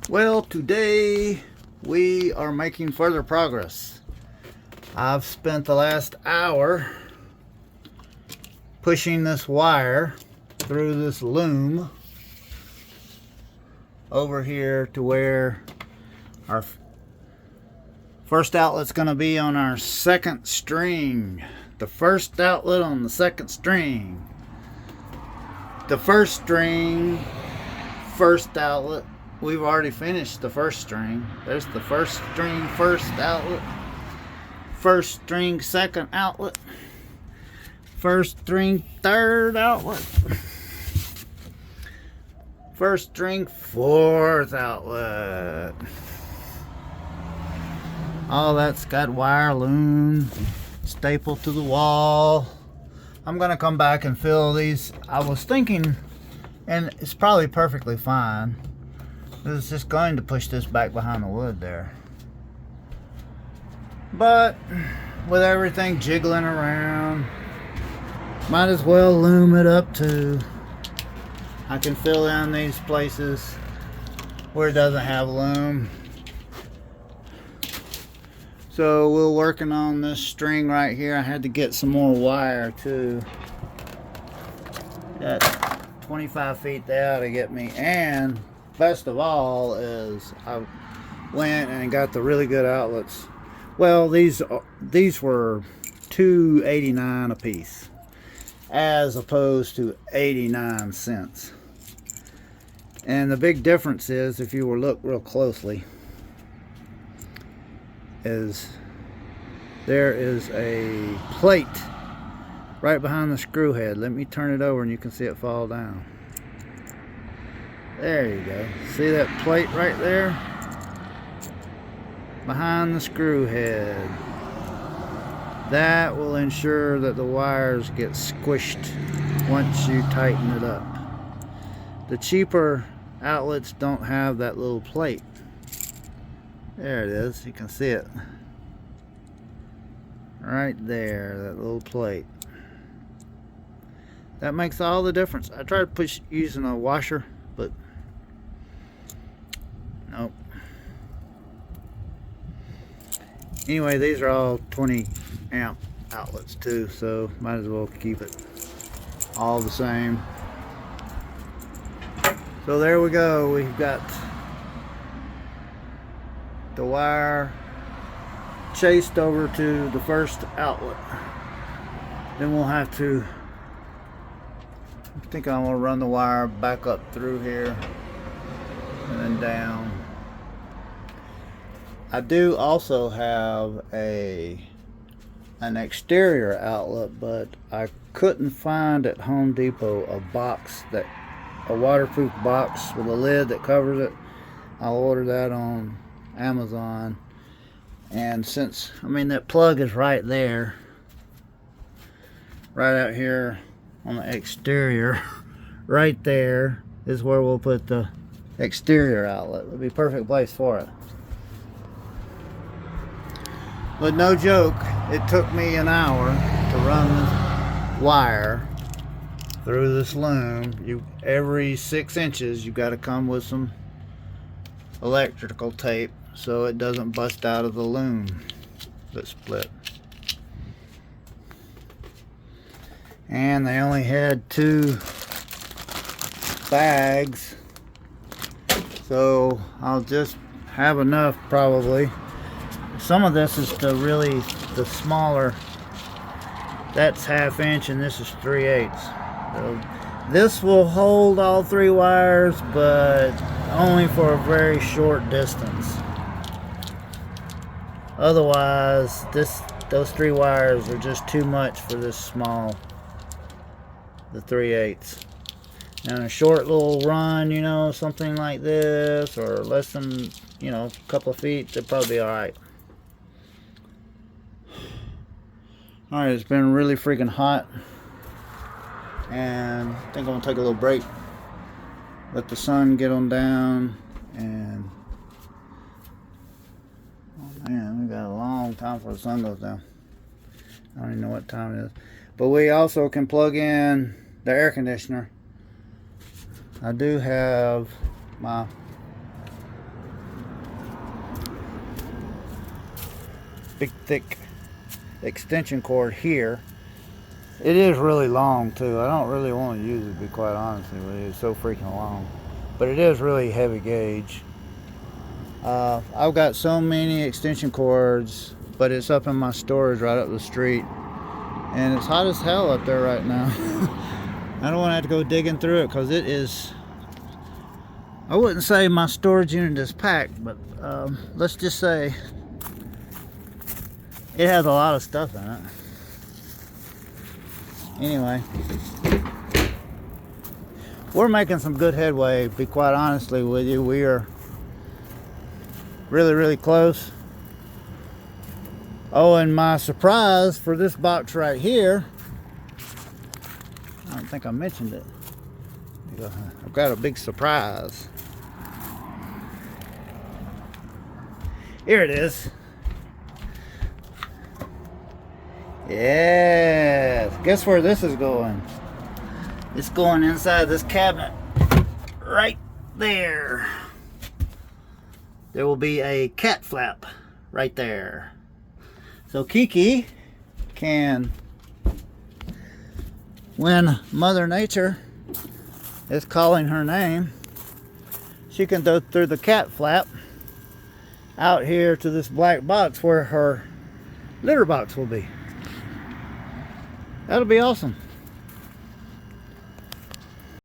Well, today we are making further progress. I've spent the last hour pushing this wire through this loom over here to where our first outlet's going to be on our second string. The first outlet on the second string. The first string, first outlet. We've already finished the first string. There's the first string, first outlet. First string, second outlet. First string, third outlet. First string, fourth outlet. All that's got wire loom stapled to the wall. I'm gonna come back and fill these. I was thinking, and it's probably perfectly fine, it's just going to push this back behind the wood there. But with everything jiggling around, might as well loom it up too. I can fill in these places where it doesn't have loom. So we're working on this string right here. I had to get some more wire too. Got 25 feet there to get me, and best of all is I went and got the really good outlets. Well, these were $2.89 a piece, as opposed to 89 cents. And the big difference is, if you were look real closely, is there is a plate right behind the screw head. Let me turn it over and you can see it fall down. There you go. See that plate right there? Behind the screw head. That will ensure that the wires get squished once you tighten it up. The cheaper outlets don't have that little plate. There it is. You can see it. Right there, that little plate. That makes all the difference. I tried using a washer, but nope. Anyway, these are all 20 amp outlets too, so might as well keep it all the same. So there we go. We've got the wire chased over to the first outlet. Then we'll have to, I think I'm going to run the wire back up through here and then down. I do also have an exterior outlet, but I couldn't find at Home Depot a waterproof box with a lid that covers it. I'll order that on Amazon. And since, I mean, that plug is right there, right out here on the exterior, right there is where we'll put the exterior outlet. It'll be a perfect place for it. But no joke, it took me an hour to run this wire through this loom. Every 6 inches you got to come with some electrical tape so it doesn't bust out of the loom that split. And they only had 2 bags, so I'll just have enough probably. Some of this is the smaller. That's 1/2 inch and this is 3/8. So this will hold all 3 wires, but only for a very short distance. Otherwise, those 3 wires are just too much for this small, the 3/8. And a short little run, you know, something like this, or less than, you know, a couple of feet, they'll probably be alright. Alright, it's been really freaking hot, and I think I'm going to take a little break, let the sun get on down, and oh man, we got a long time before the sun goes down. I don't even know what time it is. But we also can plug in the air conditioner. I do have my big thick extension cord here. It is really long too. I don't really want to use it, to be quite honest with you. It's so freaking long. But it is really heavy gauge. I've got so many extension cords, but it's up in my storage right up the street. And it's hot as hell up there right now. I don't want to have to go digging through it because it is, I wouldn't say my storage unit is packed, but let's just say it has a lot of stuff in it. Anyway, we're making some good headway, to be quite honestly with you. We are really, really close. Oh, and my surprise for this box right here, I don't think I mentioned it. I've got a big surprise. Here it is. Yes. Guess where this is going? It's going inside this cabinet right there. There will be a cat flap right there. So Kiki can, when Mother Nature is calling her name, she can go through the cat flap out here to this black box where her litter box will be. That'll be awesome.